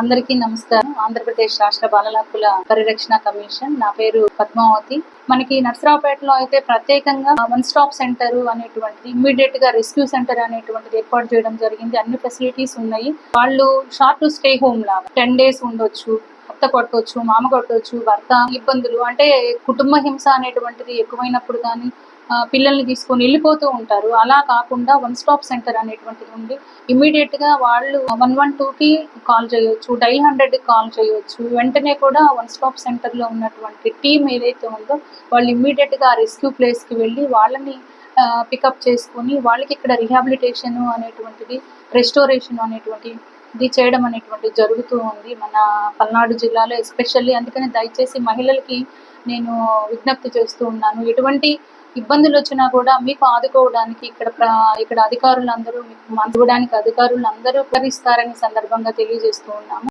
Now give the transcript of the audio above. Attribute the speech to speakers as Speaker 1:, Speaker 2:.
Speaker 1: అందరికీ నమస్కారం. ఆంధ్రప్రదేశ్ రాష్ట్ర బాలల హక్కుల పరిరక్షణ కమిషన్. నా పేరు పద్మావతి. మనకి నర్సరావుపేటలో అయితే ప్రత్యేకంగా వన్ స్టాప్ సెంటర్ అనేటువంటిది, ఇమ్మీడియట్ గా రెస్క్యూ సెంటర్ అనేటువంటిది ఏర్పాటు చేయడం జరిగింది. అన్ని ఫెసిలిటీస్ ఉన్నాయి. వాళ్ళు షార్ట్ స్టే హోమ్ లాగా 10 days ఉండొచ్చు. అత్త కొట్టవచ్చు, మామ కొట్టవచ్చు, భర్త ఇబ్బందులు అంటే కుటుంబ హింస అనేటువంటిది ఎక్కువైనప్పుడు కానీ పిల్లల్ని తీసుకొని వెళ్ళిపోతూ ఉంటారు. అలా కాకుండా వన్ స్టాప్ సెంటర్ అనేటువంటిది ఉంది. ఇమ్మీడియట్ గా వాళ్ళు 112కి కాల్ చేయొచ్చు, డైల్ 100కి కాల్ చేయొచ్చు. వెంటనే కూడా వన్ స్టాప్ సెంటర్ లో ఉన్నటువంటి టీం ఏదైతే ఉందో వాళ్ళు ఇమ్మీడియట్ గా రెస్క్యూ ప్లేస్ కి వెళ్ళి వాళ్ళని పికప్ చేసుకొని వాళ్ళకి ఇక్కడ రిహాబిలిటేషన్ అనేటువంటిది, రెస్టోరేషన్ అనేటువంటి ఇది చేయడం అనేటువంటిది జరుగుతూ ఉంది మన పల్నాడు జిల్లాలో ఎస్పెషల్లీ. అందుకని దయచేసి మహిళలకి నేను విజ్ఞప్తి చేస్తూ ఉన్నాను, ఎటువంటి ఇబ్బందులు వచ్చినా కూడా మీకు ఆదుకోవడానికి ఇక్కడ అధికారులందరూ, మీకు ఇవ్వడానికి అధికారులందరూ ఉపకరిస్తారని సందర్భంగా తెలియజేస్తూ ఉన్నాము.